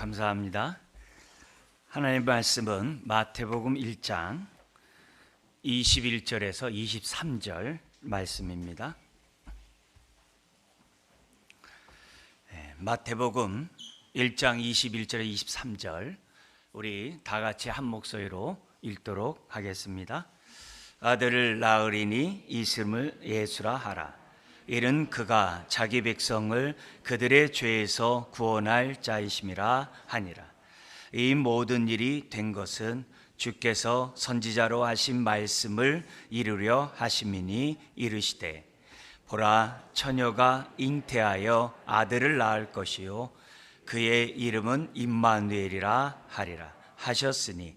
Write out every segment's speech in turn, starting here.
감사합니다. 하나님의 말씀은 마태복음 1장 21절에서 23절 말씀입니다. 마태복음 1장 21절에 23절 우리 다 같이 한 목소리로 읽도록 하겠습니다. 아들을 낳으리니 이름을 예수라 하라. 이는 그가 자기 백성을 그들의 죄에서 구원할 자이심이라 하니라. 이 모든 일이 된 것은 주께서 선지자로 하신 말씀을 이루려 하심이니 이르시되 보라, 처녀가 잉태하여 아들을 낳을 것이요 그의 이름은 임마누엘이라 하리라 하셨으니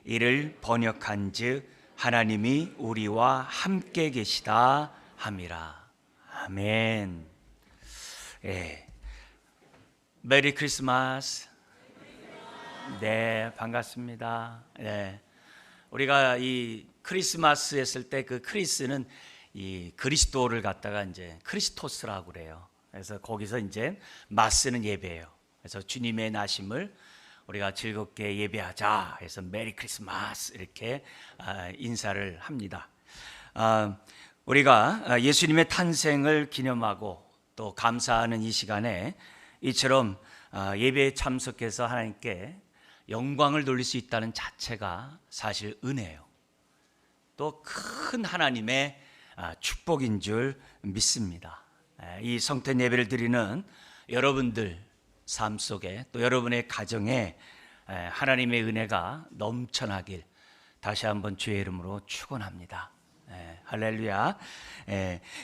이를 번역한즉 하나님이 우리와 함께 계시다 함이라. 아멘. 메리 크리스마스. 네, 반갑습니다. 우리가 이 크리스마스 했을 때 그 크리스는 이 그리스도를 갖다가 이제 크리스토스라고 그래요. 그래서 거기서 이제 마스는 예배예요. 그래서 주님의 나심을 우리가 즐겁게 예배하자 해서 메리 크리스마스 이렇게 인사를 합니다. 우리가 예수님의 탄생을 기념하고 또 감사하는 이 시간에 이처럼 예배에 참석해서 하나님께 영광을 돌릴 수 있다는 자체가 사실 은혜예요. 또 큰 하나님의 축복인 줄 믿습니다. 이 성탄 예배를 드리는 여러분들 삶 속에 또 여러분의 가정에 하나님의 은혜가 넘쳐나길 다시 한번 주의 이름으로 축원합니다. 할렐루야.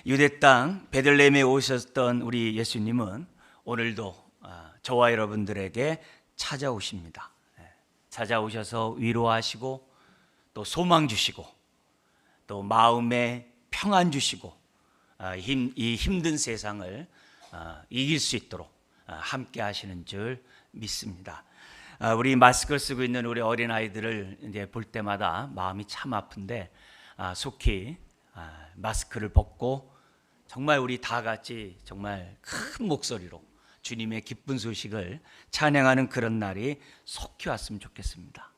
유대 땅 베들레헴에 오셨던 우리 예수님은 오늘도 저와 여러분들에게 찾아오십니다. 찾아오셔서 위로하시고 또 소망 주시고 또 마음에 평안 주시고 이 힘든 세상을 이길 수 있도록 함께 하시는 줄 믿습니다. 우리 마스크를 쓰고 있는 우리 어린아이들을 이제 볼 때마다 마음이 참 아픈데 속히 마스크를 벗고 정말 우리 다 같이 정말 큰 목소리로 주님의 기쁜 소식을 찬양하는 그런 날이 속히 왔으면 좋겠습니다.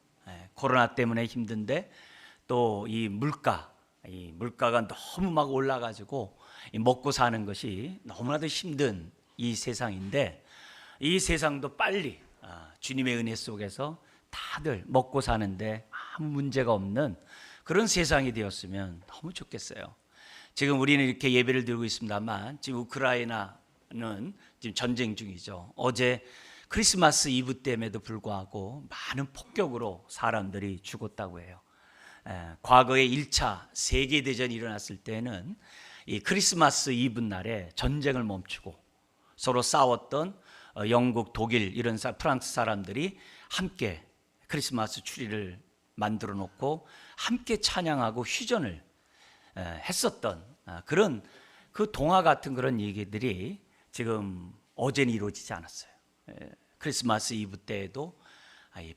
코로나 때문에 힘든데 또 이 물가가 너무 막 올라가지고 먹고 사는 것이 너무나도 힘든 이 세상인데 이 세상도 빨리 주님의 은혜 속에서 다들 먹고 사는데 아무 문제가 없는 그런 세상이 되었으면 너무 좋겠어요. 지금 우리는 이렇게 예배를 드리고 있습니다만 지금 우크라이나는 지금 전쟁 중이죠. 어제 크리스마스 이브 때에도 불구하고 많은 폭격으로 사람들이 죽었다고 해요. 과거에 1차 세계대전이 일어났을 때는 이 크리스마스 이브 날에 전쟁을 멈추고 서로 싸웠던 영국, 독일 이런 프랑스 사람들이 함께 크리스마스 트리를 만들어 놓고 함께 찬양하고 휴전을 했었던 그런 그 동화 같은 그런 얘기들이 지금 어제는 이루어지지 않았어요. 크리스마스 이브 때에도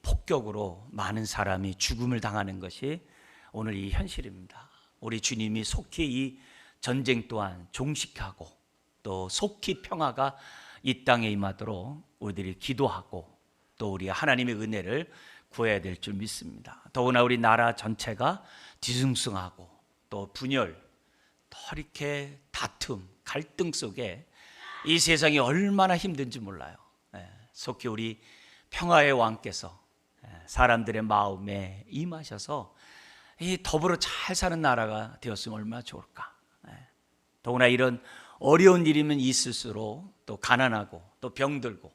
폭격으로 많은 사람이 죽음을 당하는 것이 오늘 이 현실입니다. 우리 주님이 속히 이 전쟁 또한 종식하고 또 속히 평화가 이 땅에 임하도록 우리들이 기도하고 또 우리 하나님의 은혜를 구해야 될 줄 믿습니다. 더구나 우리 나라 전체가 뒤숭숭하고 또 분열, 또 이렇게 다툼, 갈등 속에 이 세상이 얼마나 힘든지 몰라요. 속히 우리 평화의 왕께서 사람들의 마음에 임하셔서 이 더불어 잘 사는 나라가 되었으면 얼마나 좋을까. 더구나 이런 어려운 일이면 있을수록 또 가난하고 또 병들고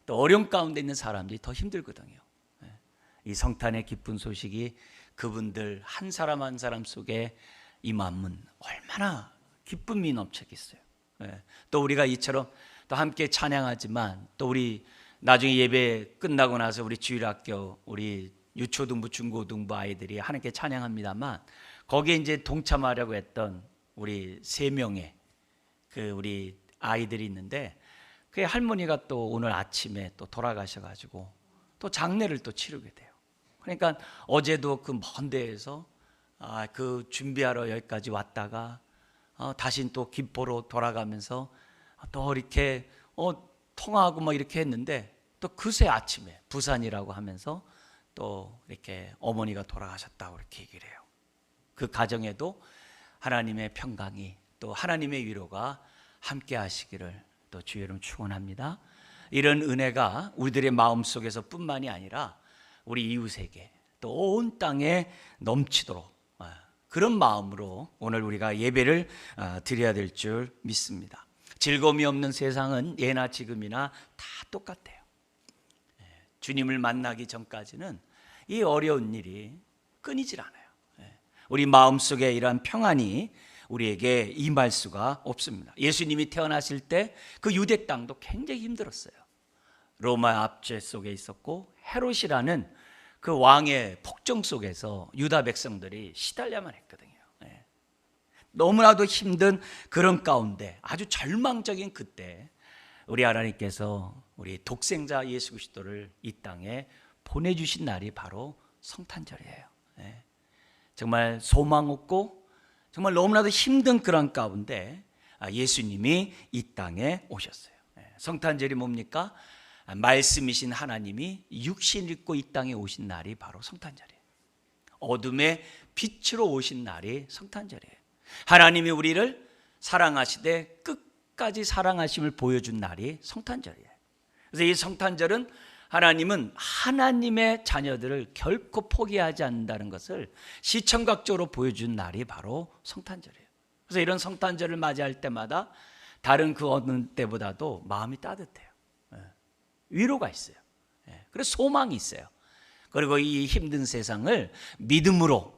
또 어려운 가운데 있는 사람들이 더 힘들거든요. 이 성탄의 기쁜 소식이 그분들 한 사람 한 사람 속에 임하면 얼마나 기쁨이 넘치겠어요. 또 우리가 이처럼 또 함께 찬양하지만 또 우리 나중에 예배 끝나고 나서 우리 주일학교 우리 유초등부 중고등부 아이들이 하나님께 찬양합니다만 거기에 이제 동참하려고 했던 우리 3명의 그 우리 아이들이 있는데 그 할머니가 또 오늘 아침에 또 돌아가셔가지고 또 장례를 또 치르게 돼요. 그러니까 어제도 그 먼 데에서 그 준비하러 여기까지 왔다가 다시 또 김포로 돌아가면서 또 이렇게 통화하고 막 이렇게 했는데 또 그새 아침에 부산이라고 하면서 또 이렇게 어머니가 돌아가셨다고 이렇게 얘기를 해요. 그 가정에도 하나님의 평강이 또 하나님의 위로가 함께 하시기를 또 주의 이름 축원합니다. 이런 은혜가 우리들의 마음속에서 뿐만이 아니라 우리 이웃에게 또 온 땅에 넘치도록 그런 마음으로 오늘 우리가 예배를 드려야 될 줄 믿습니다. 즐거움이 없는 세상은 예나 지금이나 다 똑같아요. 주님을 만나기 전까지는 이 어려운 일이 끊이질 않아요. 우리 마음속에 이러한 평안이 우리에게 임할 수가 없습니다. 예수님이 태어나실 때 그 유대 땅도 굉장히 힘들었어요. 로마 압제 속에 있었고 헤롯이라는 그 왕의 폭정 속에서 유다 백성들이 시달려만 했거든요. 너무나도 힘든 그런 가운데 아주 절망적인 그때 우리 하나님께서 우리 독생자 예수 그리스도를 이 땅에 보내주신 날이 바로 성탄절이에요. 정말 소망 없고 정말 너무나도 힘든 그런 가운데 예수님이 이 땅에 오셨어요. 성탄절이 뭡니까? 말씀이신 하나님이 육신 입고 이 땅에 오신 날이 바로 성탄절이에요. 어둠의 빛으로 오신 날이 성탄절이에요. 하나님이 우리를 사랑하시되 끝까지 사랑하심을 보여준 날이 성탄절이에요. 그래서 이 성탄절은 하나님은 하나님의 자녀들을 결코 포기하지 않는다는 것을 시청각적으로 보여준 날이 바로 성탄절이에요. 그래서 이런 성탄절을 맞이할 때마다 다른 그 어느 때보다도 마음이 따뜻해요. 위로가 있어요. 그래서 소망이 있어요. 그리고 이 힘든 세상을 믿음으로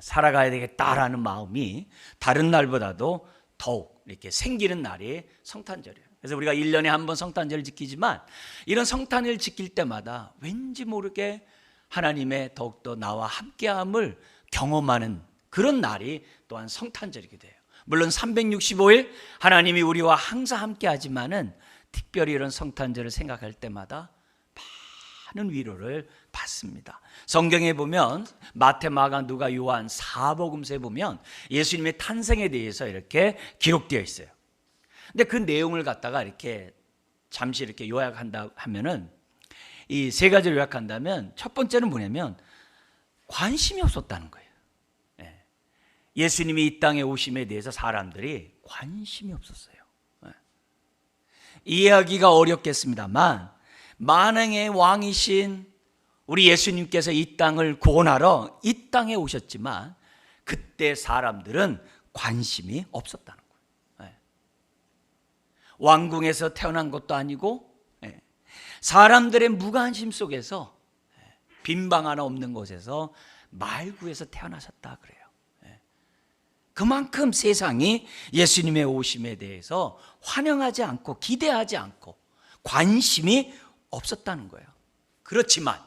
살아가야 되겠다라는 마음이 다른 날보다도 더욱 이렇게 생기는 날이 성탄절이에요. 그래서 우리가 1년에 한 번 성탄절을 지키지만 이런 성탄을 지킬 때마다 왠지 모르게 하나님의 더욱더 나와 함께함을 경험하는 그런 날이 또한 성탄절이기도 해요. 물론 365일 하나님이 우리와 항상 함께하지만은 특별히 이런 성탄절을 생각할 때마다 많은 위로를 받습니다. 성경에 보면 마태, 마가, 누가, 요한, 사복음서에 보면 예수님의 탄생에 대해서 이렇게 기록되어 있어요. 근데 그 내용을 갖다가 이렇게 잠시 이렇게 요약한다 하면은 이 세 가지를 요약한다면 첫 번째는 뭐냐면 관심이 없었다는 거예요. 예수님이 이 땅에 오심에 대해서 사람들이 관심이 없었어요. 이해하기가 어렵겠습니다만 만왕의 왕이신 우리 예수님께서 이 땅을 구원하러 이 땅에 오셨지만 그때 사람들은 관심이 없었다는 거예요. 왕궁에서 태어난 것도 아니고 사람들의 무관심 속에서 빈방 하나 없는 곳에서 말구에서 태어나셨다 그래요. 그만큼 세상이 예수님의 오심에 대해서 환영하지 않고 기대하지 않고 관심이 없었다는 거예요. 그렇지만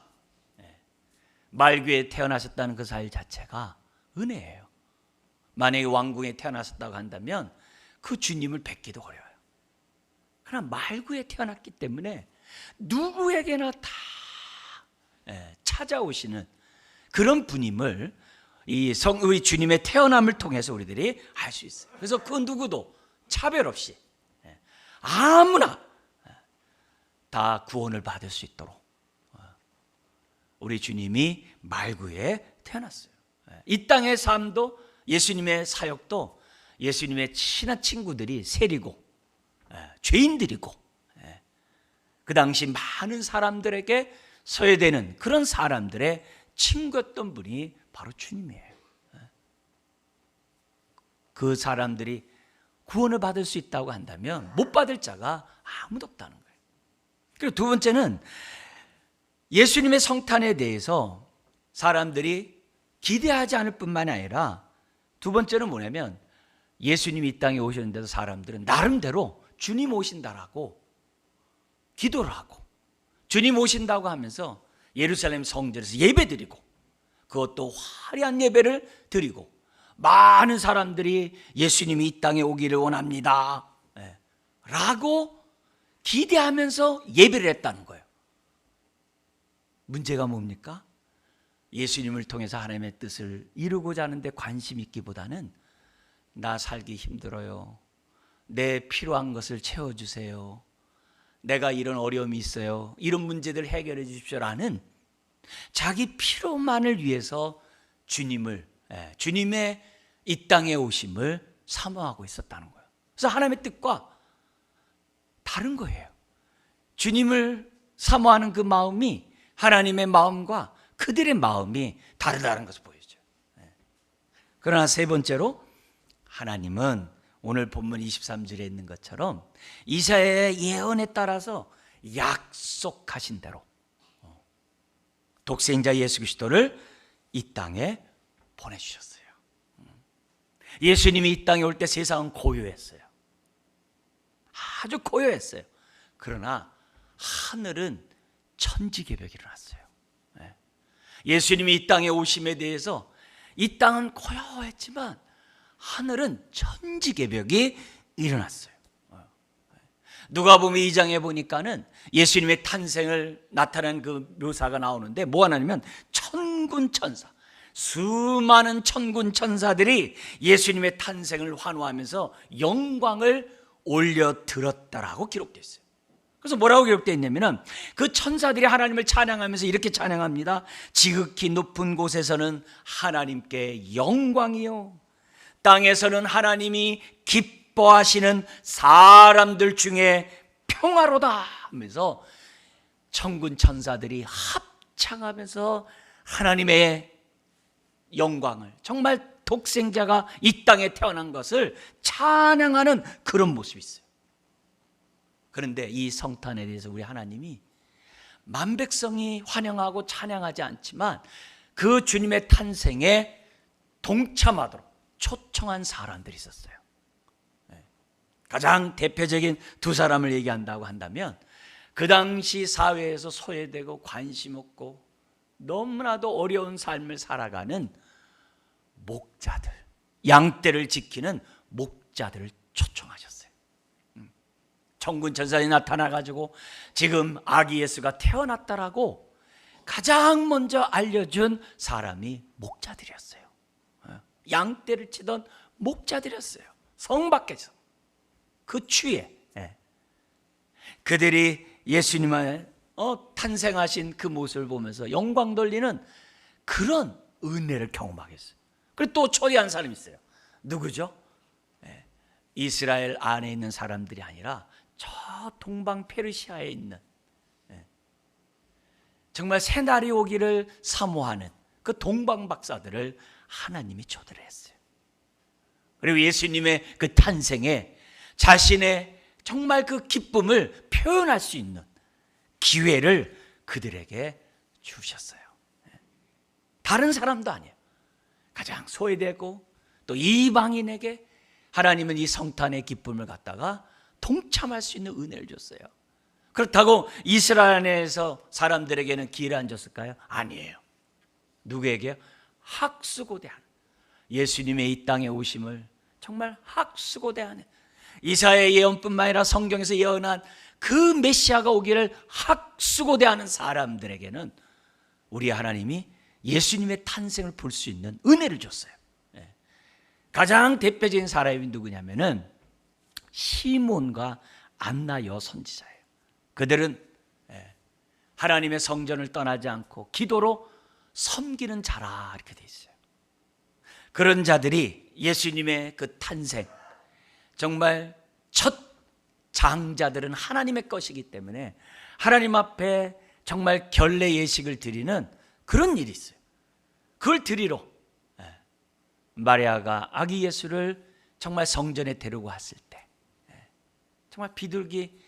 말귀에 태어나셨다는 그 사실 자체가 은혜예요. 만약에 왕궁에 태어나셨다고 한다면 그 주님을 뵙기도 어려워요. 그러나 말구에 태어났기 때문에 누구에게나 다 찾아오시는 그런 분임을 우리 주님의 태어남을 통해서 우리들이 알 수 있어요. 그래서 그 누구도 차별 없이 아무나 다 구원을 받을 수 있도록 우리 주님이 말구에 태어났어요. 이 땅의 삶도 예수님의 사역도 예수님의 친한 친구들이 세리고 죄인들이고 그 당시 많은 사람들에게 소외되는 그런 사람들의 친구였던 분이 바로 주님이에요. 그 사람들이 구원을 받을 수 있다고 한다면 못 받을 자가 아무도 없다는 거예요. 그리고 두 번째는 예수님의 성탄에 대해서 사람들이 기대하지 않을 뿐만 아니라 두 번째는 뭐냐면 예수님이 이 땅에 오셨는데도 사람들은 나름대로 주님 오신다라고 기도를 하고 주님 오신다고 하면서 예루살렘 성전에서 예배드리고 그것도 화려한 예배를 드리고 많은 사람들이 예수님이 이 땅에 오기를 원합니다 라고 기대하면서 예배를 했다는 거예요. 문제가 뭡니까? 예수님을 통해서 하나님의 뜻을 이루고자 하는데 관심 있기보다는 나 살기 힘들어요. 내 필요한 것을 채워주세요. 내가 이런 어려움이 있어요, 이런 문제들 해결해 주십시오라는 자기 필요만을 위해서 주님의 이 땅에 오심을 사모하고 있었다는 거예요. 그래서 하나님의 뜻과 다른 거예요. 주님을 사모하는 그 마음이 하나님의 마음과 그들의 마음이 다르다는 것을 보여줘요. 그러나 세 번째로, 하나님은 오늘 본문 23절에 있는 것처럼 이사야의 예언에 따라서 약속하신 대로 독생자 예수 그리스도를 이 땅에 보내주셨어요. 예수님이 이 땅에 올 때 세상은 고요했어요. 아주 고요했어요. 그러나 하늘은 천지개벽이 일어났어요. 예수님이 이 땅에 오심에 대해서 이 땅은 고요했지만 하늘은 천지개벽이 일어났어요. 누가복음 2장에 보니까는 예수님의 탄생을 나타낸 그 묘사가 나오는데 뭐가 나냐면 천군 천사, 수많은 천군 천사들이 예수님의 탄생을 환호하면서 영광을 올려 들었다라고 기록되어 있어요. 그래서 뭐라고 기록되어 있냐면 그 천사들이 하나님을 찬양하면서 이렇게 찬양합니다. 지극히 높은 곳에서는 하나님께 영광이요, 땅에서는 하나님이 기뻐하시는 사람들 중에 평화로다 하면서 천군 천사들이 합창하면서 하나님의 영광을, 정말 독생자가 이 땅에 태어난 것을 찬양하는 그런 모습이 있어요. 그런데 이 성탄에 대해서 우리 하나님이 만백성이 환영하고 찬양하지 않지만 그 주님의 탄생에 동참하도록 초청한 사람들이 있었어요. 가장 대표적인 두 사람을 얘기한다고 한다면 그 당시 사회에서 소외되고 관심 없고 너무나도 어려운 삶을 살아가는 목자들, 양떼를 지키는 목자들을 초청하셨어요. 천군 천사들이 나타나가지고 지금 아기 예수가 태어났다라고 가장 먼저 알려준 사람이 목자들이었어요. 양떼를 치던 목자들이었어요. 성 밖에서 그 추위에 그들이 예수님의 탄생하신 그 모습을 보면서 영광 돌리는 그런 은혜를 경험하게 했어요. 그리고 또 초대한 사람이 있어요. 누구죠? 이스라엘 안에 있는 사람들이 아니라 저 동방 페르시아에 있는 정말 새날이 오기를 사모하는 그 동방 박사들을 하나님이 초대를 했어요. 그리고 예수님의 그 탄생에 자신의 정말 그 기쁨을 표현할 수 있는 기회를 그들에게 주셨어요. 다른 사람도 아니에요. 가장 소외되고 또 이방인에게 하나님은 이 성탄의 기쁨을 갖다가 동참할 수 있는 은혜를 줬어요. 그렇다고 이스라엘 안에서 사람들에게는 기회를 안 줬을까요? 아니에요. 누구에게요? 학수고대하는, 예수님의 이 땅에 오심을 정말 학수고대하는, 이사야의 예언뿐만 아니라 성경에서 예언한 그 메시아가 오기를 학수고대하는 사람들에게는 우리 하나님이 예수님의 탄생을 볼 수 있는 은혜를 줬어요. 가장 대표적인 사람이 누구냐면은 시몬과 안나 여선지자예요. 그들은 하나님의 성전을 떠나지 않고 기도로 섬기는 자라 이렇게 돼 있어요. 그런 자들이 예수님의 그 탄생, 정말 첫 장자들은 하나님의 것이기 때문에 하나님 앞에 정말 결례 예식을 드리는 그런 일이 있어요. 그걸 드리러 마리아가 아기 예수를 정말 성전에 데리고 왔을 때 정말 비둘기,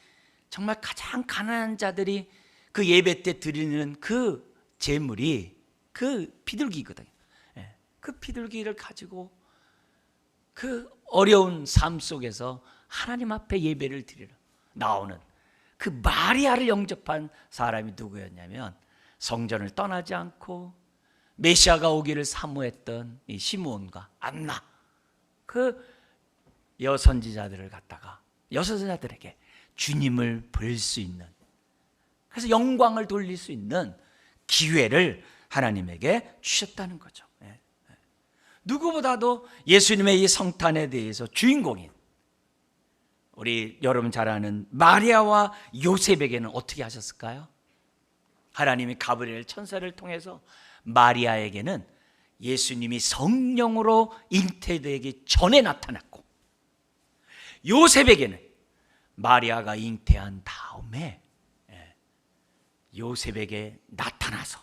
정말 가장 가난한 자들이 그 예배 때 드리는 그 제물이 그 비둘기거든요. 그 비둘기를 가지고 그 어려운 삶 속에서 하나님 앞에 예배를 드리러 나오는 그 마리아를 영접한 사람이 누구였냐면 성전을 떠나지 않고 메시아가 오기를 사모했던 이 시므온과 안나, 그 여선지자들을 갖다가 여선지자들에게 주님을 볼 수 있는, 그래서 영광을 돌릴 수 있는 기회를 하나님에게 주셨다는 거죠. 누구보다도 예수님의 이 성탄에 대해서 주인공인 우리 여러분 잘 아는 마리아와 요셉에게는 어떻게 하셨을까요? 하나님이 가브리엘 천사를 통해서 마리아에게는 예수님이 성령으로 잉태되기 전에 나타났고, 요셉에게는 마리아가 잉태한 다음에 요셉에게 나타나서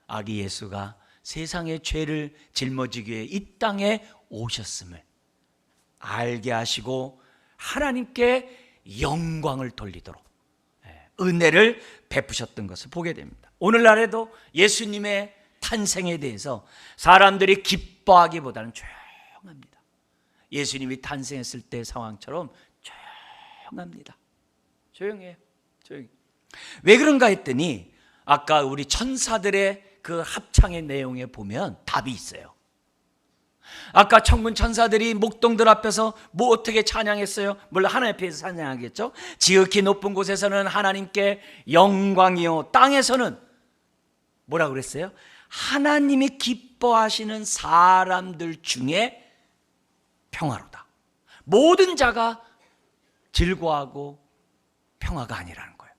아기 예수가 세상의 죄를 짊어지기 위해 이 땅에 오셨음을 알게 하시고 하나님께 영광을 돌리도록 은혜를 베푸셨던 것을 보게 됩니다. 오늘날에도 예수님의 탄생에 대해서 사람들이 기뻐하기보다는 조용합니다. 예수님이 탄생했을 때 상황처럼 조용합니다. 조용해요. 조용히. 왜 그런가 했더니 아까 우리 천사들의 그 합창의 내용에 보면 답이 있어요. 아까 천군 천사들이 목동들 앞에서 뭐 어떻게 찬양했어요? 물론 하나님 앞에서 찬양하겠죠. 지극히 높은 곳에서는 하나님께 영광이요, 땅에서는 뭐라 그랬어요? 하나님이 기뻐하시는 사람들 중에 평화로다. 모든 자가 즐거워하고 평화가 아니라는 거예요.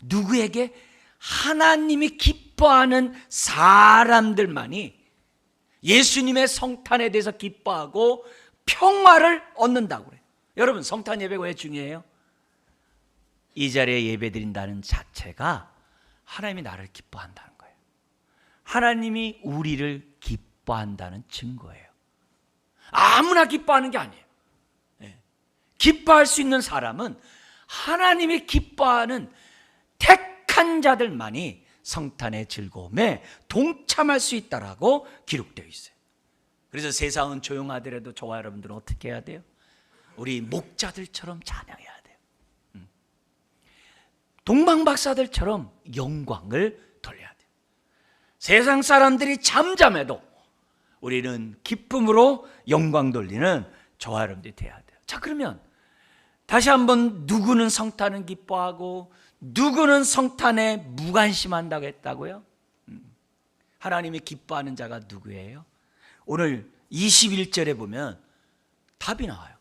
누구에게? 하나님이 기뻐하는 사람들만이 예수님의 성탄에 대해서 기뻐하고 평화를 얻는다고 그래요. 여러분, 성탄 예배가 왜 중요해요? 이 자리에 예배드린다는 자체가 하나님이 나를 기뻐한다는 거예요. 하나님이 우리를 기뻐한다는 증거예요. 아무나 기뻐하는 게 아니에요. 기뻐할 수 있는 사람은 하나님이 기뻐하는 택한 자들만이 성탄의 즐거움에 동참할 수 있다라고 기록되어 있어요. 그래서 세상은 조용하더라도 저와 여러분들은 어떻게 해야 돼요? 우리 목자들처럼 찬양해야 돼요. 동방박사들처럼 영광을 돌려야 돼요. 세상 사람들이 잠잠해도 우리는 기쁨으로 영광 돌리는 저와 여러분들이 돼야 돼요. 자, 그러면 다시 한번, 누구는 성탄은 기뻐하고 누구는 성탄에 무관심한다고 했다고요? 하나님이 기뻐하는 자가 누구예요? 오늘 21절에 보면 답이 나와요.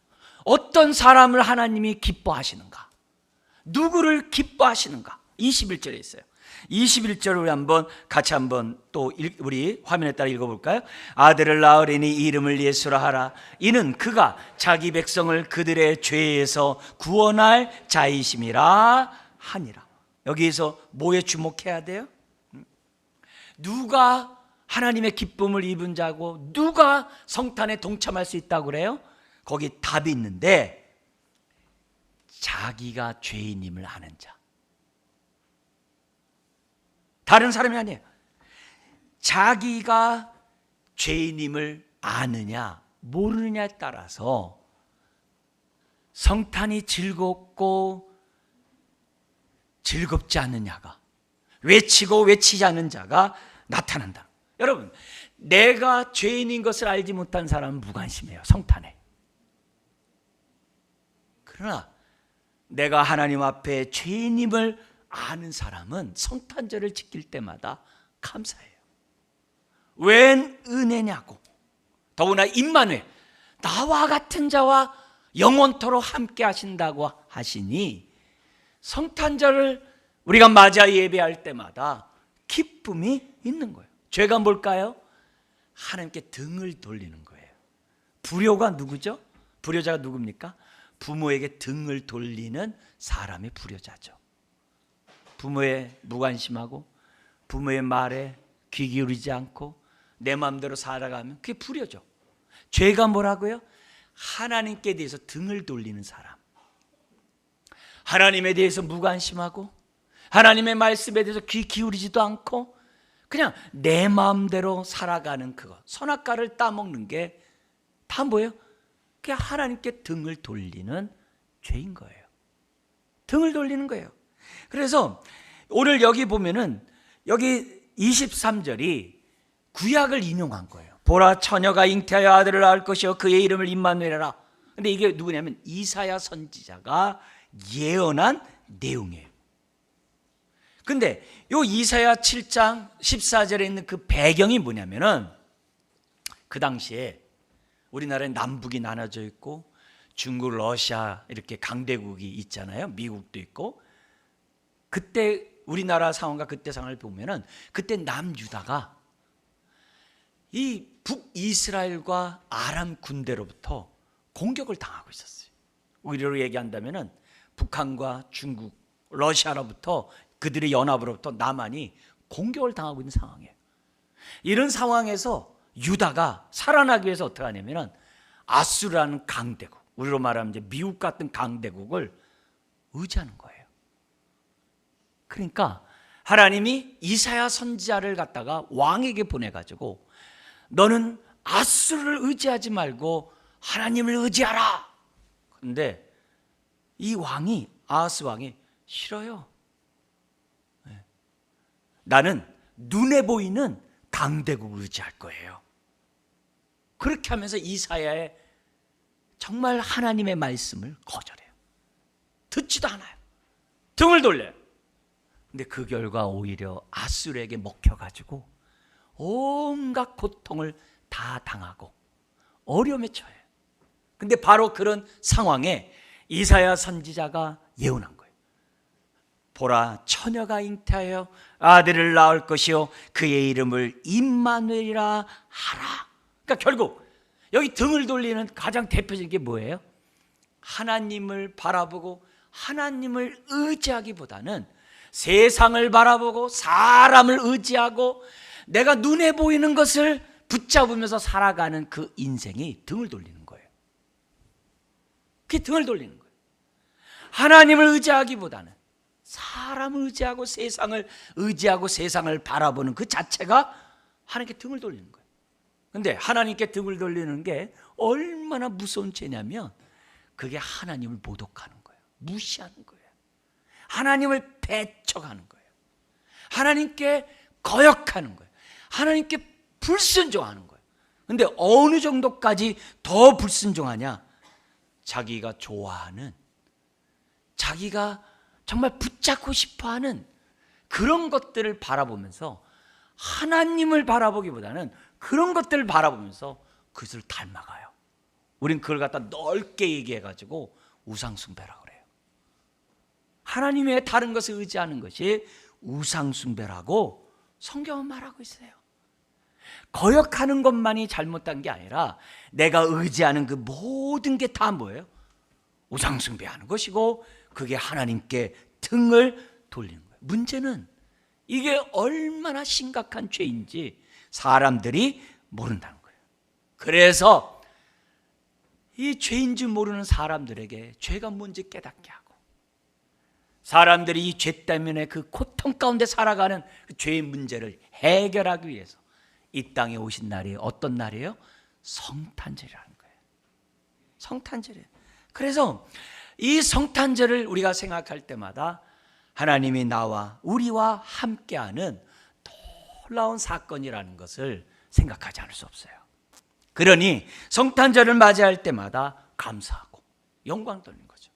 어떤 사람을 하나님이 기뻐하시는가? 누구를 기뻐하시는가? 21절에 있어요. 21절을 우리 한번 같이 한번 또 우리 화면에 따라 읽어볼까요? 아들을 낳으리니 이름을 예수라 하라. 이는 그가 자기 백성을 그들의 죄에서 구원할 자이심이라 하니라. 여기에서 뭐에 주목해야 돼요? 누가 하나님의 기쁨을 입은 자고 누가 성탄에 동참할 수 있다고 그래요? 거기 답이 있는데, 자기가 죄인임을 아는 자. 다른 사람이 아니에요. 자기가 죄인임을 아느냐 모르느냐에 따라서 성탄이 즐겁고 즐겁지 않느냐가, 외치고 외치지 않는 자가 나타난다. 여러분, 내가 죄인인 것을 알지 못한 사람은 무관심해요, 성탄에. 그러나 내가 하나님 앞에 죄인임을 아는 사람은 성탄절을 지킬 때마다 감사해요. 웬 은혜냐고. 더구나 임마누엘, 나와 같은 자와 영원토록 함께 하신다고 하시니 성탄절을 우리가 맞아 예배할 때마다 기쁨이 있는 거예요. 죄가 뭘까요? 하나님께 등을 돌리는 거예요. 불효가 누구죠? 불효자가 누굽니까? 부모에게 등을 돌리는 사람이 불효자죠. 부모에 무관심하고 부모의 말에 귀 기울이지 않고 내 마음대로 살아가면 그게 불효죠. 죄가 뭐라고요? 하나님께 대해서 등을 돌리는 사람, 하나님에 대해서 무관심하고 하나님의 말씀에 대해서 귀 기울이지도 않고 그냥 내 마음대로 살아가는 그거, 선악과를 따먹는 게 다 뭐예요? 그게 하나님께 등을 돌리는 죄인 거예요. 등을 돌리는 거예요. 그래서 오늘 여기 보면은 여기 23절이 구약을 인용한 거예요. 보라, 처녀가 잉태하여 아들을 낳을 것이요 그의 이름을 임마누엘이라. 근데 이게 누구냐면 이사야 선지자가 예언한 내용이에요. 근데 요 이사야 7장 14절에 있는 그 배경이 뭐냐면은 그 당시에 우리나라에 남북이 나눠져 있고 중국, 러시아 이렇게 강대국이 있잖아요. 미국도 있고. 그때 우리나라 상황과 그때 상황을 보면은 그때 남유다가 이 북이스라엘과 아람 군대로부터 공격을 당하고 있었어요. 우리로 얘기한다면은 북한과 중국, 러시아로부터 그들의 연합으로부터 남한이 공격을 당하고 있는 상황이에요. 이런 상황에서 유다가 살아나기 위해서 어떻게 하냐면은 아수르라는 강대국, 우리로 말하면 이제 미국 같은 강대국을 의지하는 거예요. 그러니까 하나님이 이사야 선지자를 갖다가 왕에게 보내가지고 너는 아수르를 의지하지 말고 하나님을 의지하라. 그런데 이 왕이, 아하스 왕이 싫어요. 나는 눈에 보이는 강대국을 의지할 거예요. 그렇게 하면서 이사야의 정말 하나님의 말씀을 거절해요. 듣지도 않아요. 등을 돌려요. 근데 그 결과 오히려 아수르에게 먹혀가지고 온갖 고통을 다 당하고 어려움에 처해요. 근데 바로 그런 상황에 이사야 선지자가 예언한 거예요. 보라, 처녀가 잉태하여 아들을 낳을 것이요 그의 이름을 임마누엘이라 하라. 그러니까 결국 여기 등을 돌리는 가장 대표적인 게 뭐예요? 하나님을 바라보고 하나님을 의지하기보다는 세상을 바라보고 사람을 의지하고 내가 눈에 보이는 것을 붙잡으면서 살아가는 그 인생이 등을 돌리는 거예요. 그게 등을 돌리는 거예요. 하나님을 의지하기보다는 사람을 의지하고 세상을 바라보는 그 자체가 하나님께 등을 돌리는 거예요. 그런데 하나님께 등을 돌리는 게 얼마나 무서운 죄냐면 그게 하나님을 모독하는 거예요. 무시하는 거예요. 하나님을 배척하는 거예요. 하나님께 거역하는 거예요. 하나님께 불순종하는 거예요. 그런데 어느 정도까지 더 불순종하냐? 자기가 좋아하는, 자기가 정말 붙잡고 싶어하는 그런 것들을 바라보면서 하나님을 바라보기보다는 그런 것들을 바라보면서 그것을 닮아가요. 우린 그걸 갖다 넓게 얘기해가지고 우상숭배라고 그래요. 하나님 외에 다른 것을 의지하는 것이 우상숭배라고 성경은 말하고 있어요. 거역하는 것만이 잘못된 게 아니라 내가 의지하는 그 모든 게 다 뭐예요? 우상숭배하는 것이고 그게 하나님께 등을 돌리는 거예요. 문제는 이게 얼마나 심각한 죄인지 사람들이 모른다는 거예요. 그래서 이 죄인 줄 모르는 사람들에게 죄가 뭔지 깨닫게 하고 사람들이 이 죄 때문에 그 고통 가운데 살아가는 그 죄의 문제를 해결하기 위해서 이 땅에 오신 날이 어떤 날이에요? 성탄절이라는 거예요. 성탄절이에요. 그래서 이 성탄절을 우리가 생각할 때마다 하나님이 나와 우리와 함께하는 놀라운 사건이라는 것을 생각하지 않을 수 없어요. 그러니 성탄절을 맞이할 때마다 감사하고 영광 돌리는 거죠.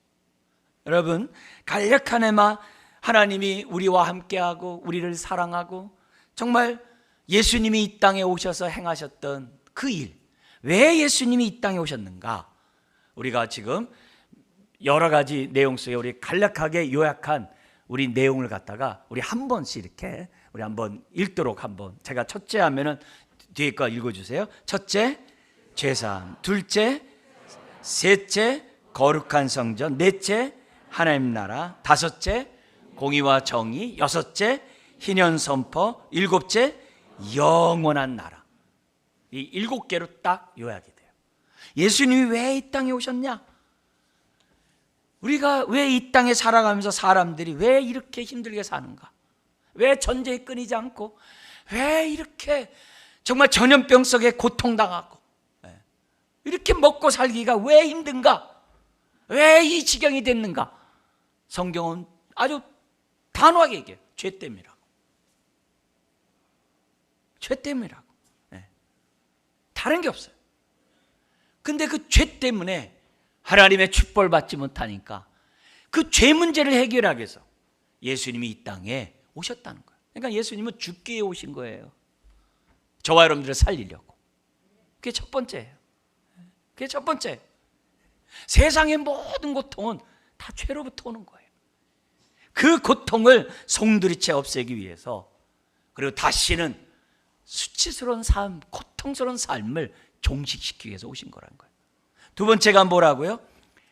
여러분, 간략한 해마 하나님이 우리와 함께하고 우리를 사랑하고 정말 예수님이 이 땅에 오셔서 행하셨던 그 일, 왜 예수님이 이 땅에 오셨는가? 우리가 지금 여러 가지 내용 속에 우리 간략하게 요약한 우리 내용을 갖다가 우리 한 번씩 이렇게 우리 한번 읽도록 한번 제가 첫째 하면은 뒤에 거 읽어주세요. 첫째, 죄사함. 둘째, 셋째, 거룩한 성전. 넷째, 하나님 나라. 다섯째, 공의와 정의. 여섯째, 희년 선포. 일곱째, 영원한 나라. 이 7개로 딱 요약이 돼요. 예수님이 왜 이 땅에 오셨냐? 우리가 왜 이 땅에 살아가면서 사람들이 왜 이렇게 힘들게 사는가? 왜 전쟁이 끊이지 않고 왜 이렇게 정말 전염병 속에 고통당하고 이렇게 먹고 살기가 왜 힘든가? 왜 이 지경이 됐는가? 성경은 아주 단호하게 얘기해요. 죄 때문이라고. 죄 때문이라고. 다른 게 없어요. 근데 그 죄 때문에 하나님의 축복을 받지 못하니까 그 죄 문제를 해결하기 위해서 예수님이 이 땅에 오셨다는 거예요. 그러니까 예수님은 죽기 위해 오신 거예요. 저와 여러분들을 살리려고. 그게 첫 번째예요. 그게 첫 번째. 세상의 모든 고통은 다 죄로부터 오는 거예요. 그 고통을 송두리째 없애기 위해서, 그리고 다시는 수치스러운 삶, 고통스러운 삶을 종식시키기 위해서 오신 거라는 거예요. 두 번째가 뭐라고요?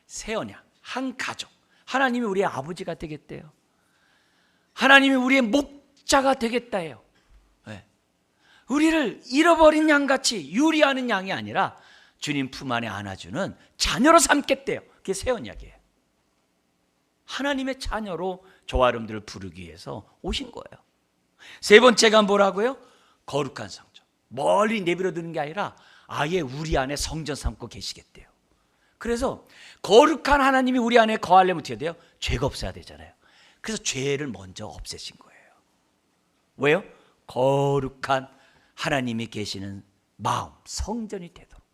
새 언약, 한 가족. 하나님이 우리의 아버지가 되겠대요. 하나님이 우리의 목자가 되겠다예요. 네. 우리를 잃어버린 양같이 유리하는 양이 아니라 주님 품 안에 안아주는 자녀로 삼겠대요. 그게 새 언약이에요. 하나님의 자녀로 저와 여러분들을 부르기 위해서 오신 거예요. 세 번째가 뭐라고요? 거룩한 성전. 멀리 내버려 두는 게 아니라 아예 우리 안에 성전 삼고 계시겠대요. 그래서 거룩한 하나님이 우리 안에 거하려면 어떻게 돼요? 죄가 없어야 되잖아요. 그래서 죄를 먼저 없애신 거예요. 왜요? 거룩한 하나님이 계시는 마음, 성전이 되도록.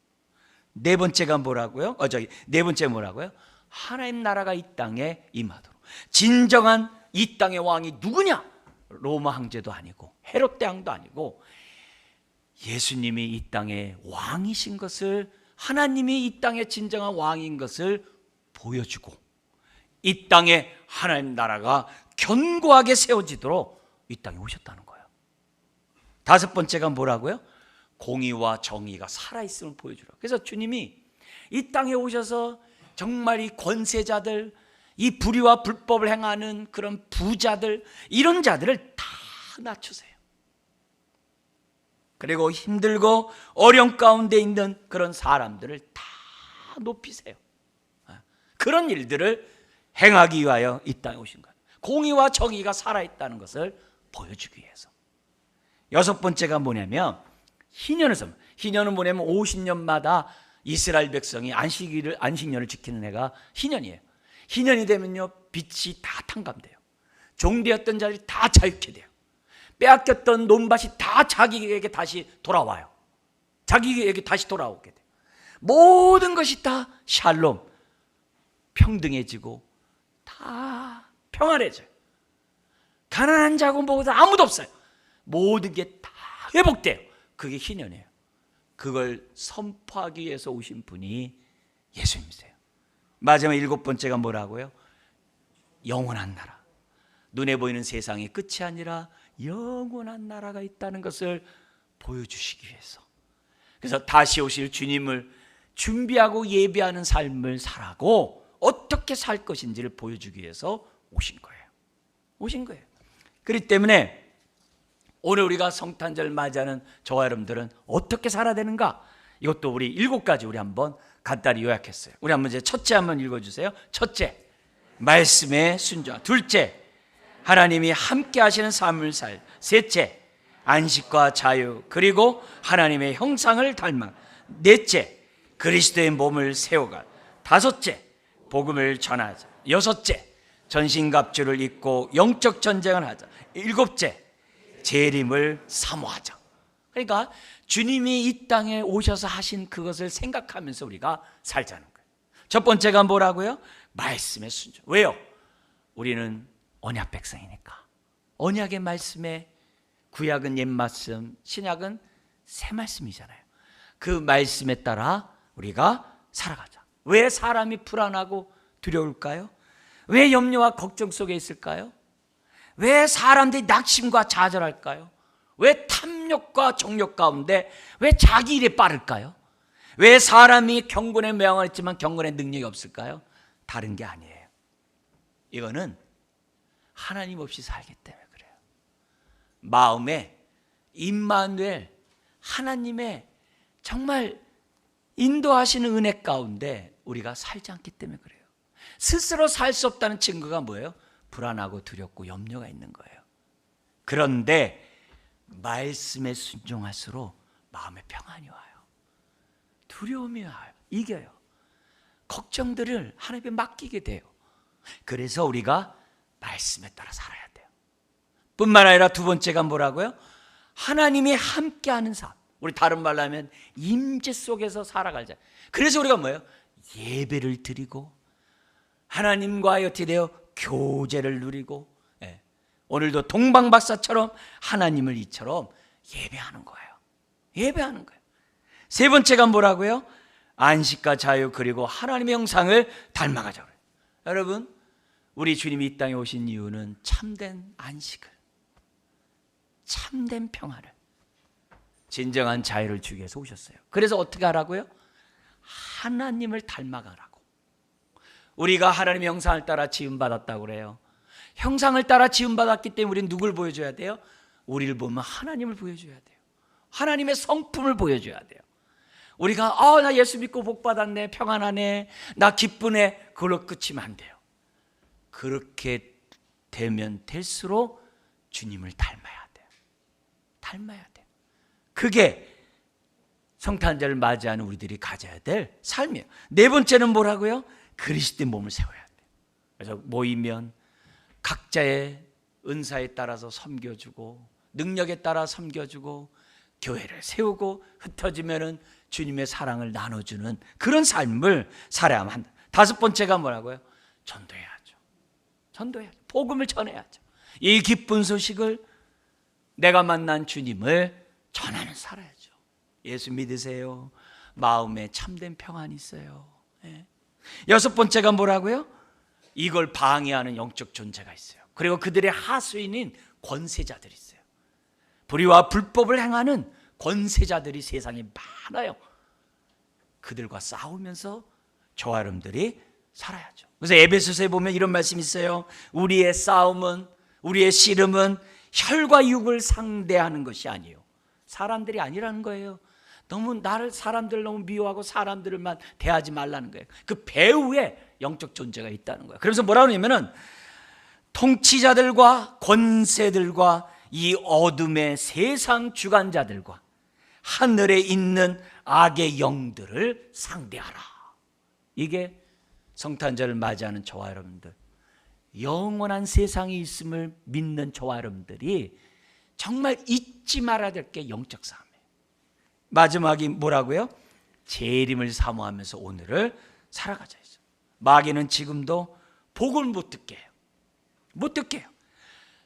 네 번째가 뭐라고요? 네 번째 뭐라고요? 하나님 나라가 이 땅에 임하도록. 진정한 이 땅의 왕이 누구냐? 로마 황제도 아니고 헤롯 대왕도 아니고 예수님이 이 땅의 왕이신 것을, 하나님이 이 땅의 진정한 왕인 것을 보여주고 이 땅에 하나님 나라가 견고하게 세워지도록 이 땅에 오셨다는 거예요. 다섯 번째가 뭐라고요? 공의와 정의가 살아있음을 보여주라. 그래서 주님이 이 땅에 오셔서 정말 이 권세자들, 이 불의와 불법을 행하는 그런 부자들, 이런 자들을 다 낮추세요. 그리고 힘들고 어려움 가운데 있는 그런 사람들을 다 높이세요. 그런 일들을 행하기 위하여 이 땅에 오신 거예요. 공의와 정의가 살아있다는 것을 보여주기 위해서. 여섯 번째가 뭐냐면 희년의 선. 희년은 뭐냐면 50년마다 이스라엘 백성이 안식년을 지키는 해가 희년이에요. 희년이 되면요, 빛이 다 탕감돼요. 종되었던 자들이 다 자유케 돼요. 빼앗겼던 논밭이 다 자기에게 다시 돌아와요. 자기에게 다시 돌아오게 돼요. 모든 것이 다 샬롬, 평등해지고 다 평안해져요. 가난한 자고 뭐고 아무도 없어요. 모든 게 다 회복돼요. 그게 희년이에요. 그걸 선포하기 위해서 오신 분이 예수님이세요. 마지막 일곱 번째가 뭐라고요? 영원한 나라. 눈에 보이는 세상의 끝이 아니라 영원한 나라가 있다는 것을 보여주시기 위해서. 그래서 다시 오실 주님을 준비하고 예배하는 삶을 살아고 어떻게 살 것인지를 보여주기 위해서 오신 거예요. 오신 거예요. 그렇기 때문에 오늘 우리가 성탄절 맞이하는 저와 여러분들은 어떻게 살아야 되는가? 이것도 우리 7가지 우리 한번 간단히 요약했어요. 우리 한번 이제 첫째 한번 읽어주세요. 첫째, 말씀에 순종하라. 둘째, 하나님이 함께 하시는 삶을 살. 셋째, 안식과 자유. 그리고 하나님의 형상을 닮아. 넷째, 그리스도의 몸을 세워가. 다섯째, 복음을 전하자. 여섯째, 전신갑주를 입고 영적 전쟁을 하자. 일곱째, 재림을 사모하자. 그러니까 주님이 이 땅에 오셔서 하신 그것을 생각하면서 우리가 살자는 거예요. 첫 번째가 뭐라고요? 말씀의 순종. 왜요? 우리는 언약 백성이니까. 언약의 말씀에, 구약은 옛 말씀, 신약은 새 말씀이잖아요. 그 말씀에 따라 우리가 살아가자. 왜 사람이 불안하고 두려울까요? 왜 염려와 걱정 속에 있을까요? 왜 사람들이 낙심과 좌절할까요? 왜 탐욕과 정욕 가운데 왜 자기 일에 빠를까요? 왜 사람이 경건의 모양을 했지만 경건의 능력이 없을까요? 다른 게 아니에요. 이거는 하나님 없이 살기 때문에 그래요. 마음에 임마누엘, 하나님의 정말 인도하시는 은혜 가운데 우리가 살지 않기 때문에 그래요. 스스로 살 수 없다는 증거가 뭐예요? 불안하고 두렵고 염려가 있는 거예요. 그런데 말씀에 순종할수록 마음에 평안이 와요. 두려움이 와요. 이겨요. 걱정들을 하나님께 맡기게 돼요. 그래서 우리가 말씀에 따라 살아야 돼요. 뿐만 아니라 두 번째가 뭐라고요? 하나님이 함께하는 삶. 우리 다른 말로 하면 임재 속에서 살아가자. 그래서 우리가 뭐예요? 예배를 드리고 하나님과의 어떻게 돼요? 교제를 누리고, 오늘도 동방박사처럼 하나님을 이처럼 예배하는 거예요. 예배하는 거예요. 세 번째가 뭐라고요? 안식과 자유 그리고 하나님의 형상을 닮아가자 그래요. 여러분, 우리 주님이 이 땅에 오신 이유는 참된 안식을, 참된 평화를, 진정한 자유를 주기 위해서 오셨어요. 그래서 어떻게 하라고요? 하나님을 닮아가라고. 우리가 하나님의 형상을 따라 지음받았다고 그래요. 형상을 따라 지음받았기 때문에 우리는 누굴 보여줘야 돼요? 우리를 보면 하나님을 보여줘야 돼요. 하나님의 성품을 보여줘야 돼요. 우리가 나 예수 믿고 복 받았네, 평안하네, 나 기쁘네, 그걸로 끝이면 안 돼요. 그렇게 되면 될수록 주님을 닮아야 돼요. 닮아야 돼요. 그게 성탄절을 맞이하는 우리들이 가져야 될 삶이에요. 네 번째는 뭐라고요? 그리스도의 몸을 세워야 돼요. 그래서 모이면 각자의 은사에 따라서 섬겨주고 능력에 따라 섬겨주고 교회를 세우고 흩어지면은 주님의 사랑을 나눠주는 그런 삶을 살아야만 한다. 다섯 번째가 뭐라고요? 전도해야죠. 전도해야죠. 복음을 전해야죠. 이 기쁜 소식을 내가 만난 주님을 전하는 살아야죠. 예수 믿으세요. 마음에 참된 평안이 있어요. 여섯 번째가 뭐라고요? 이걸 방해하는 영적 존재가 있어요. 그리고 그들의 하수인인 권세자들이 있어요. 불의와 불법을 행하는 권세자들이 세상에 많아요. 그들과 싸우면서 저와 여러분들이 살아야죠. 그래서 에베소서에 보면 이런 말씀이 있어요. 우리의 싸움은, 우리의 씨름은 혈과 육을 상대하는 것이 아니에요. 사람들이 아니라는 거예요. 너무 사람들을 너무 미워하고 사람들만 대하지 말라는 거예요. 그 배후에 영적 존재가 있다는 거예요. 그래서 뭐라고 하냐면은 통치자들과 권세들과 이 어둠의 세상 주관자들과 하늘에 있는 악의 영들을 상대하라. 이게 성탄절을 맞이하는 저와 여러분들, 영원한 세상이 있음을 믿는 저와 여러분들이 정말 잊지 말아야 될 게 영적 싸움이에요. 마지막이 뭐라고요? 재림을 사모하면서 오늘을 살아가자 했어요. 마귀는 지금도 복을 못 듣게 해요. 못 듣게 해요.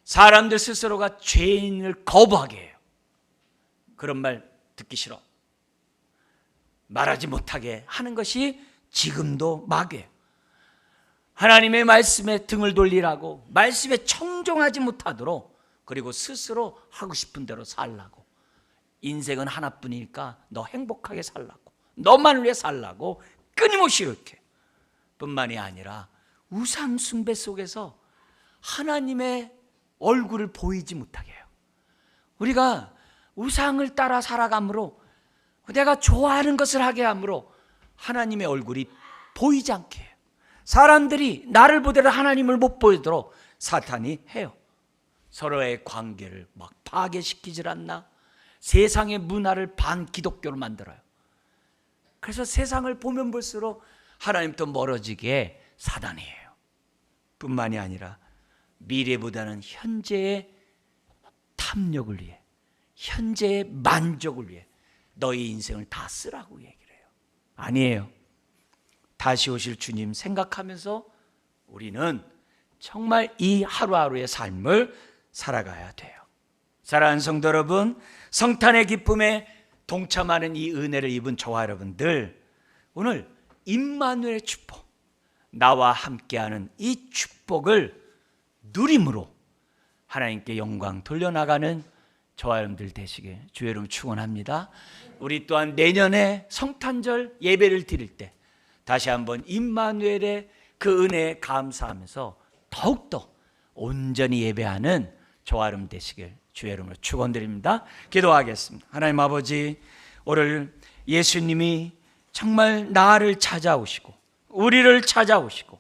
사람들 스스로가 죄인을 거부하게 해요. 그런 말 듣기 싫어. 말하지 못하게 하는 것이 지금도 마귀예요. 하나님의 말씀에 등을 돌리라고, 말씀에 청종하지 못하도록, 그리고 스스로 하고 싶은 대로 살라고. 인생은 하나뿐이니까 너 행복하게 살라고, 너만 위해 살라고 끊임없이 이렇게. 뿐만이 아니라 우상 숭배 속에서 하나님의 얼굴을 보이지 못하게 해요. 우리가 우상을 따라 살아감으로, 내가 좋아하는 것을 하게 함으로 하나님의 얼굴이 보이지 않게 해요. 사람들이 나를 보더라도 하나님을 못 보이도록 사탄이 해요. 서로의 관계를 막 파괴시키질 않나? 세상의 문화를 반기독교로 만들어요. 그래서 세상을 보면 볼수록 하나님부터 멀어지게 사단이 해요. 뿐만이 아니라 미래보다는 현재의 탐욕을 위해, 현재의 만족을 위해 너희 인생을 다 쓰라고 얘기를 해요. 아니에요. 다시 오실 주님 생각하면서 우리는 정말 이 하루하루의 삶을 살아가야 돼요. 사랑하는 성도 여러분, 성탄의 기쁨에 동참하는 이 은혜를 입은 저와 여러분들, 오늘 임마누엘의 축복, 나와 함께하는 이 축복을 누림으로 하나님께 영광 돌려나가는 저와 여러분들 되시길 주의 이름으로 축원합니다. 우리 또한 내년에 성탄절 예배를 드릴 때 다시 한번 임마누엘의 그 은혜에 감사하면서 더욱더 온전히 예배하는 저와 여러분 되시길 주의 이름으로 축원드립니다. 기도하겠습니다. 하나님 아버지, 오늘 예수님이 정말 나를 찾아오시고 우리를 찾아오시고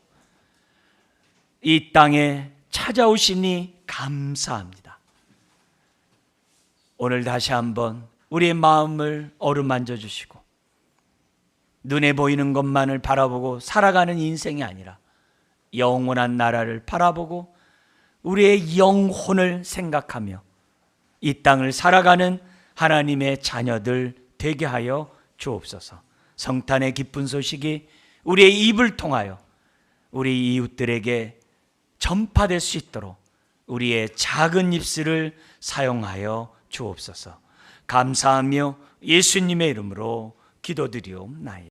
이 땅에 찾아오시니 감사합니다. 오늘 다시 한번 우리의 마음을 어루만져 주시고 눈에 보이는 것만을 바라보고 살아가는 인생이 아니라 영원한 나라를 바라보고 우리의 영혼을 생각하며 이 땅을 살아가는 하나님의 자녀들 되게 하여 주옵소서. 성탄의 기쁜 소식이 우리의 입을 통하여 우리 이웃들에게 전파될 수 있도록 우리의 작은 입술을 사용하여 주옵소서. 감사하며 예수님의 이름으로 기도드리옵나이다.